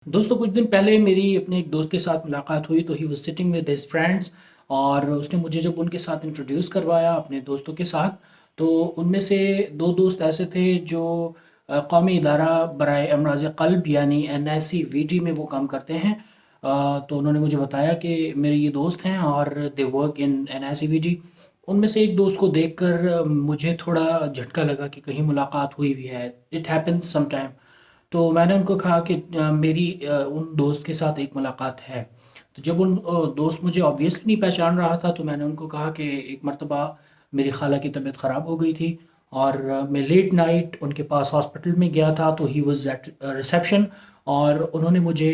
दोस्तों कुछ दिन पहले मेरी अपने एक दोस्त के साथ मुलाकात हुई तो he was sitting with his friends और उसने मुझे जब उनके साथ इंट्रोड्यूस करवाया अपने दोस्तों के साथ, तो उनमें से 2 दोस्त ऐसे थे जो कौमी इदारा बराए अमराज़ क़ल्ब यानी एनआईसीवीटी में वो काम करते हैं। तो उन्होंने मुझे बताया कि मेरे ये दोस्त हैं और दे वर्क इन एनआईसीवीटी। उनमें से एक दोस्त को देखकर मुझे थोड़ा झटका लगा कि कहीं मुलाकात हुई भी है। It happens sometime. तो मैंने उनको कहा कि मेरी उन दोस्त के साथ एक मुलाकात है। तो जब उन दोस्त मुझे ऑब्वियसली नहीं पहचान रहा था, तो मैंने उनको कहा कि एक मर्तबा मेरी खाला की तबीयत ख़राब हो गई थी और मैं लेट नाइट उनके पास हॉस्पिटल में गया था, तो ही वाज़ एट रिसेप्शन और उन्होंने मुझे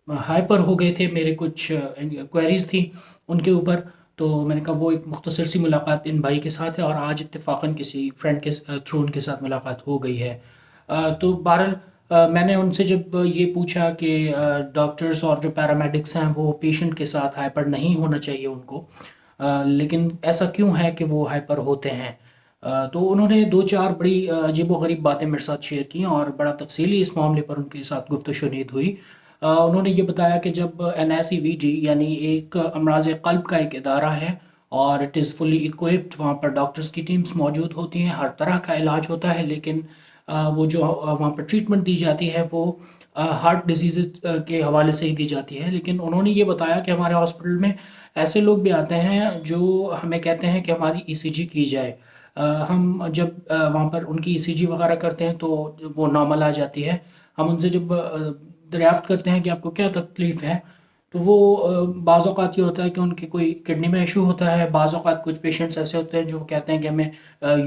हाइपर हो गए थे, मेरे कुछ क्वेरीज़ थी उनके ऊपर। तो मैंने कहा वो एक मुख्तसर सी मुलाकात इन भाई के साथ है और आज इत्तेफ़ाक़न किसी फ्रेंड के थ्रू उनके साथ मुलाकात हो गई है। तो बहरहाल मैंने उनसे जब ये पूछा कि डॉक्टर्स और जो पैरामेडिक्स हैं वो पेशेंट के साथ हाइपर नहीं होना चाहिए उनको, लेकिन ऐसा क्यों है कि वो हाइपर होते हैं? तो उन्होंने 2-4 बड़ी अजीबो-गरीब बातें मेरे साथ शेयर की और बड़ा तफ़सीली इस मामले पर उनके साथ गुफ्त-व-शुनीद हुई। उन्होंने ये बताया कि जब एनआईसीवीटी यानी एक अमराज़ क़ल्ब का एक इदारा है और इट इज़ फुली इक्विप्ड, वहाँ पर डॉक्टर्स की टीम्स मौजूद होती हैं, हर तरह का इलाज होता है, लेकिन वो जो वहाँ पर ट्रीटमेंट दी जाती है वो हार्ट डिसीज़ के हवाले से ही दी जाती है। लेकिन उन्होंने ये बताया कि हमारे हॉस्पिटल में ऐसे लोग भी आते हैं जो हमें कहते हैं कि हमारी ईसीजी की जाए। हम जब वहाँ पर उनकी ईसीजी वग़ैरह करते हैं तो वो नॉर्मल आ जाती है। हम उनसे जब दरियाफ़्त करते हैं कि आपको क्या तकलीफ़ है, तो वो बाज़ औक़ात ये होता है कि उनकी कोई किडनी में इश्यू होता है, बाज़ औक़ात कुछ पेशेंट्स ऐसे होते हैं जो कहते हैं कि हमें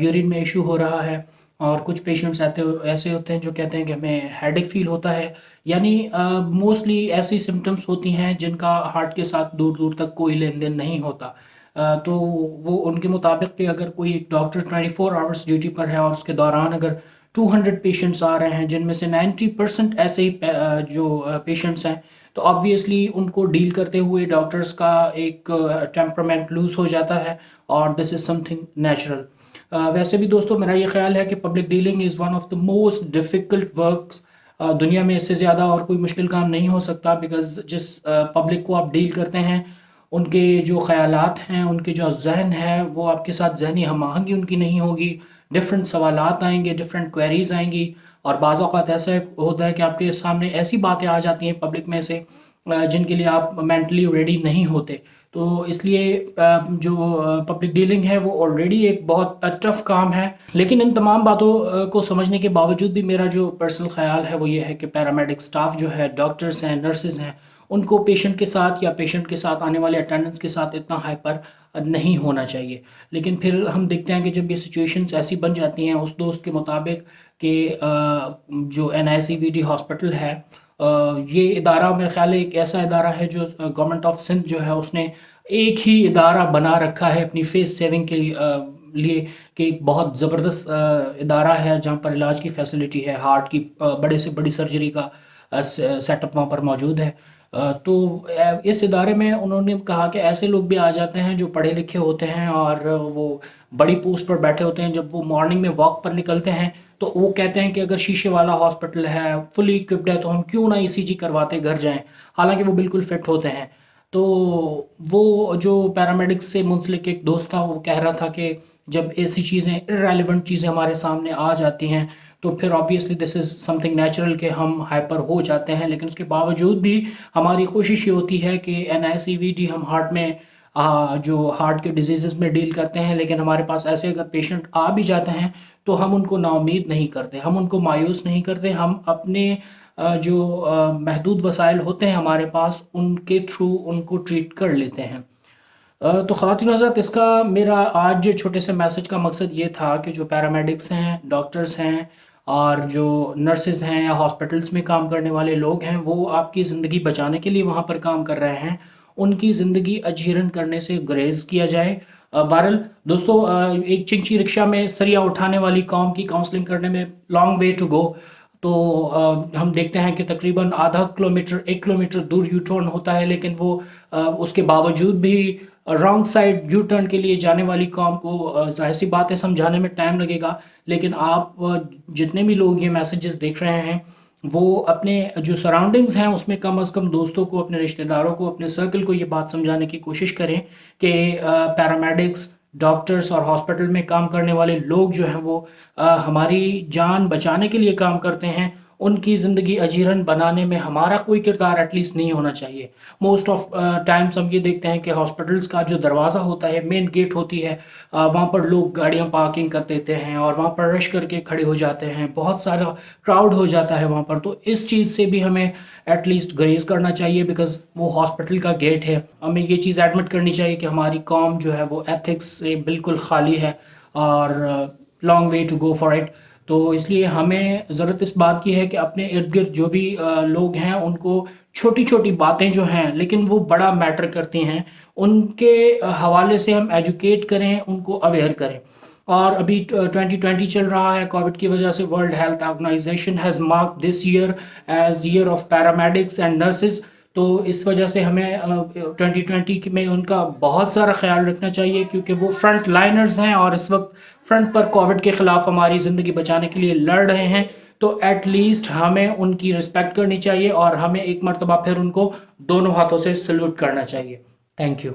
यूरिन में इश्यू हो रहा है और कुछ पेशेंट्स ऐसे होते हैं जो कहते हैं कि हमें हेडेक फ़ील होता है। यानी मोस्टली ऐसी सिम्पटम्स होती हैं जिनका हार्ट के साथ दूर-दूर तक कोई लेन-देन नहीं होता। तो वो उनके मुताबिक कि अगर कोई एक डॉक्टर 24 आवर्स ड्यूटी पर है और उसके दौरान अगर 200 पेशेंट्स आ रहे हैं जिनमें से 90% ऐसे ही जो पेशेंट्स हैं, तो ऑब्वियसली उनको डील करते हुए डॉक्टर्स का एक टेम्परामेंट लूज़ हो जाता है और दिस इज़ समथिंग नेचुरल। वैसे भी दोस्तों मेरा ये ख़्याल है कि public dealing is one of the most difficult works. दुनिया में इससे ज़्यादा और कोई मुश्किल काम नहीं हो सकता बिकॉज़ जिस पब्लिक को आप डील करते हैं, उनके जो ख़यालात हैं, उनके जो ज़हन है, वो आपके साथ ज़हनी हम-आहंगी उनकी नहीं होगी, डिफ़रेंट सवालात आएँगे, डिफ़रेंट क्वेरीज़ आएँगी और बाज़ औक़ात ऐसा होता है कि आपके सामने ऐसी बातें आ जाती हैं पब्लिक में से जिनके लिए आप मेंटली रेडी नहीं होते। तो इसलिए जो पब्लिक डीलिंग है वो ऑलरेडी एक बहुत टफ़ काम है। लेकिन इन तमाम बातों को समझने के बावजूद भी मेरा जो पर्सनल ख़्याल है वो ये है कि पैरामेडिक स्टाफ़ जो है, डॉक्टर्स हैं, नर्सेज़ हैं, उनको पेशेंट के साथ या पेशेंट के साथ आने वाले अटेंडेंट्स के साथ इतना हाइपर नहीं होना चाहिए। लेकिन फिर हम देखते हैं कि जब ये सिचुएशंस ऐसी बन जाती हैं उस दोस्त के मुताबिक कि जो एनआईसीवीटी हॉस्पिटल है, ये इदारा मेरा ख़्याल है एक ऐसा इदारा है जो गवर्नमेंट ऑफ सिंध जो है उसने एक ही इदारा बना रखा है अपनी फ़ेस सेविंग के लिए कि एक बहुत ज़बरदस्त इदारा है जहाँ पर इलाज की फ़ैसिलिटी है, हार्ट की बड़े से बड़ी सर्जरी का सेटअप वहाँ पर मौजूद है। तो इस इदारे में उन्होंने कहा कि ऐसे लोग भी आ जाते हैं जो पढ़े लिखे होते हैं और वो बड़ी पोस्ट पर बैठे होते हैं। जब वो मॉर्निंग में वॉक पर निकलते हैं तो वो कहते हैं कि अगर शीशे वाला हॉस्पिटल है, फुली इक्विप्ड है, तो हम क्यों ना ईसीजी करवाते घर जाएँ। हालाँकि वो बिल्कुल फिट होते हैं। तो वो जो पैरामेडिक्स से मुंसलिक एक दोस्त था वो कह रहा था कि जब ऐसी चीज़ें इर्रेलेवेंट चीज़ें हमारे सामने आ जाती हैं तो फिर obviously this is something natural कि हम हाइपर हो जाते हैं। लेकिन उसके बावजूद भी हमारी कोशिश ये होती है कि एनआईसीवीटी हम हार्ट में जो हार्ट के डिजीज़ेज़ में डील करते हैं, लेकिन हमारे पास ऐसे अगर पेशेंट आ भी जाते हैं तो हम उनको नाउम्मीद नहीं करते, हम उनको मायूस नहीं करते। हम अपने जो महदूद वसाइल होते हैं हमारे पास उनके थ्रू उनको ट्रीट कर लेते हैं। तो ख़वातीन और हज़रात, इसका मेरा आज छोटे से मैसेज का मकसद ये था कि जो पैरामेडिक्स हैं, डॉक्टर्स हैं और जो नर्सेज़ हैं या हॉस्पिटल्स में काम करने वाले लोग हैं, वो आपकी ज़िंदगी बचाने के लिए वहाँ पर काम कर रहे हैं। उनकी ज़िंदगी अजीरन करने से गुरेज़ किया जाए। बहरहाल दोस्तों, एक चिंची रिक्शा में सरिया उठाने वाली कौम की काउंसलिंग करने में लॉन्ग वे टू गो। तो हम देखते हैं कि तकरीबन आधा किलोमीटर 1 किलोमीटर दूर यू टर्न होता है, लेकिन वो उसके बावजूद भी रॉन्ग साइड यू टर्न के लिए जाने वाली कौम को ज़ाहिर-सी बात है समझाने में टाइम लगेगा। लेकिन आप जितने भी लोग ये मैसेजेस देख रहे हैं, وہ اپنے جو سراؤنڈنگز ہیں اس میں کم از کم دوستوں کو، اپنے رشتہ داروں کو، اپنے سرکل کو یہ بات سمجھانے کی کوشش کریں کہ پیرامیڈکس، ڈاکٹرز اور ہاسپٹل میں کام کرنے والے لوگ جو ہیں وہ ہماری جان بچانے کے لیے کام کرتے ہیں، ان کی زندگی اجیرن بنانے میں ہمارا کوئی کردار ایٹ لیسٹ نہیں ہونا چاہیے۔ موسٹ آف ٹائمس ہم یہ دیکھتے ہیں کہ ہاسپٹلس کا جو دروازہ ہوتا ہے، مین گیٹ ہوتی ہے، وہاں پر لوگ گاڑیاں پارکنگ کر دیتے ہیں اور وہاں پر رش کر کے کھڑے ہو جاتے ہیں، بہت سارا کراؤڈ ہو جاتا ہے وہاں پر۔ تو اس چیز سے بھی ہمیں ایٹ لیسٹ گریز کرنا چاہیے، بیکاز وہ ہاسپٹل کا گیٹ ہے۔ ہمیں یہ چیز ایڈمٹ کرنی چاہیے کہ ہماری قوم جو ہے وہ ایتھکس سے بالکل خالی ہے، اور long way to go for it. تو اس لیے ہمیں ضرورت اس بات کی ہے کہ اپنے ارد گرد جو بھی لوگ ہیں ان کو چھوٹی چھوٹی باتیں جو ہیں لیکن وہ بڑا میٹر کرتی ہیں، ان کے حوالے سے ہم ایجوکیٹ کریں، ان کو اویئر کریں۔ اور ابھی 2020 چل رہا ہے، کووڈ کی وجہ سے World Health Organization has mark this year as year of paramedics and nurses. تو اس وجہ سے ہمیں 2020 میں ان کا بہت سارا خیال رکھنا چاہیے، کیونکہ وہ فرنٹ لائنرز ہیں اور اس وقت فرنٹ پر کووڈ کے خلاف ہماری زندگی بچانے کے لیے لڑ رہے ہیں۔ تو ایٹ لیسٹ ہمیں ان کی رسپیکٹ کرنی چاہیے اور ہمیں ایک مرتبہ پھر ان کو دونوں ہاتھوں سے سلوٹ کرنا چاہیے۔ Thank you.